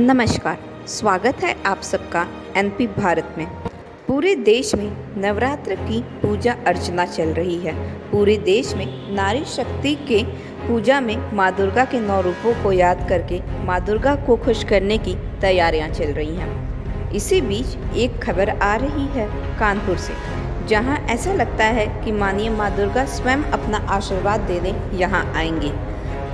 नमस्कार, स्वागत है आप सबका एनपी भारत में। पूरे देश में नवरात्र की पूजा अर्चना चल रही है। पूरे देश में नारी शक्ति के पूजा में माँ दुर्गा के 9 रूपों को याद करके माँ दुर्गा को खुश करने की तैयारियां चल रही हैं। इसी बीच एक खबर आ रही है कानपुर से, जहां ऐसा लगता है कि माननीय माँ दुर्गा स्वयं अपना आशीर्वाद देने यहां आएंगी।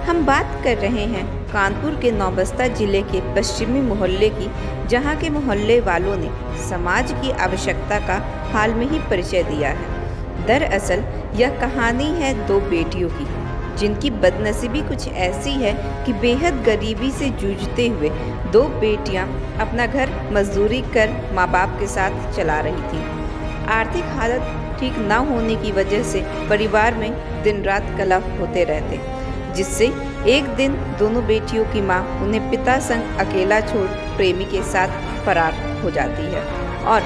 हम बात कर रहे हैं कानपुर के नौबस्ता जिले के पश्चिमी मोहल्ले की, जहां के मोहल्ले वालों ने समाज की आवश्यकता का हाल में ही परिचय दिया है। दरअसल यह कहानी है 2 बेटियों की, जिनकी बदनसीबी कुछ ऐसी है कि बेहद गरीबी से जूझते हुए 2 बेटियां अपना घर मजदूरी कर माँ बाप के साथ चला रही थीं। आर्थिक हालत ठीक न होने की वजह से परिवार में दिन रात कलह होते रहते, जिससे एक दिन दोनों बेटियों की मां उन्हें पिता संग अकेला छोड़ प्रेमी के साथ फरार हो जाती है और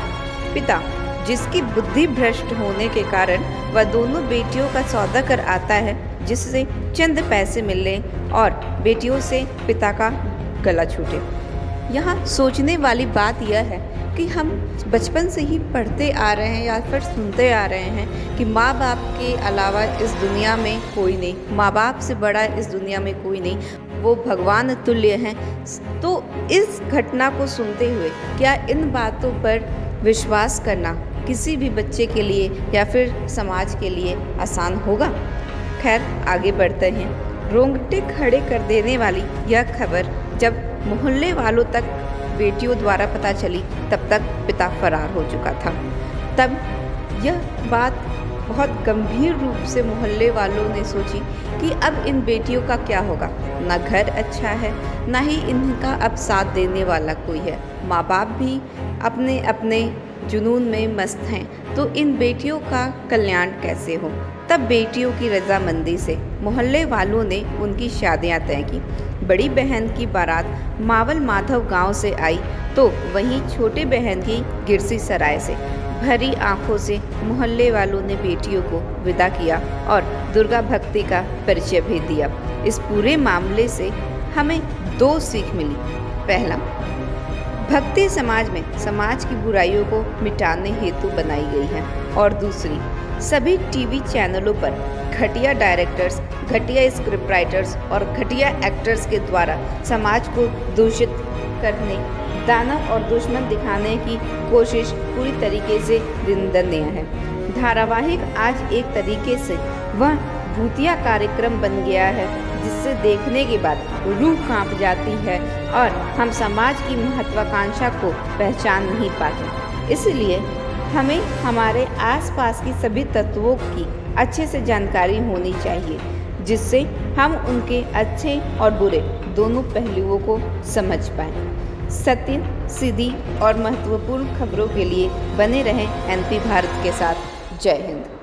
पिता, जिसकी बुद्धि भ्रष्ट होने के कारण वह दोनों बेटियों का सौदा कर आता है, जिससे चंद पैसे मिलने और बेटियों से पिता का गला छूटे। यहाँ सोचने वाली बात यह है कि हम बचपन से ही पढ़ते आ रहे हैं या फिर सुनते आ रहे हैं कि माँ बाप के अलावा इस दुनिया में कोई नहीं, माँ बाप से बड़ा इस दुनिया में कोई नहीं, वो भगवान तुल्य हैं। तो इस घटना को सुनते हुए क्या इन बातों पर विश्वास करना किसी भी बच्चे के लिए या फिर समाज के लिए आसान होगा? खैर, आगे बढ़ते हैं। रोंगटे खड़े कर देने वाली यह खबर जब मोहल्ले वालों तक बेटियों द्वारा पता चली, तब तक पिता फरार हो चुका था। तब यह बात बहुत गंभीर रूप से मोहल्ले वालों ने सोची कि अब इन बेटियों का क्या होगा। ना घर अच्छा है, ना ही इनका अब साथ देने वाला कोई है। माँ बाप भी अपने अपने जुनून में मस्त हैं, तो इन बेटियों का कल्याण कैसे हो? तब बेटियों की रजामंदी से मोहल्ले वालों ने उनकी शादियां तय की। बड़ी बहन की बारात मावल माधव गांव से आई, तो वहीं छोटे बहन की गिरसी सराय से। भरी आंखों से मोहल्ले वालों ने बेटियों को विदा किया और दुर्गा भक्ति का परिचय भी दिया। इस पूरे मामले से हमें 2 सीख मिली। पहला, भक्ति समाज में समाज की बुराइयों को मिटाने हेतु बनाई गई है, और दूसरी, सभी टीवी चैनलों पर घटिया डायरेक्टर्स, घटिया स्क्रिप्ट राइटर्स और घटिया एक्टर्स के द्वारा समाज को दूषित करने, दानव और दुश्मन दिखाने की कोशिश पूरी तरीके से निंदनीय है। धारावाहिक आज एक तरीके से वह भूतिया कार्यक्रम बन गया है, जिससे देखने के बाद रूह कांप जाती है और हम समाज की महत्वाकांक्षा को पहचान नहीं पाते। इसलिए हमें हमारे आसपास की सभी तत्वों की अच्छे से जानकारी होनी चाहिए, जिससे हम उनके अच्छे और बुरे दोनों पहलुओं को समझ पाएं। सत्य, सीधी और महत्वपूर्ण खबरों के लिए बने रहें एनपी भारत के साथ। जय हिंद।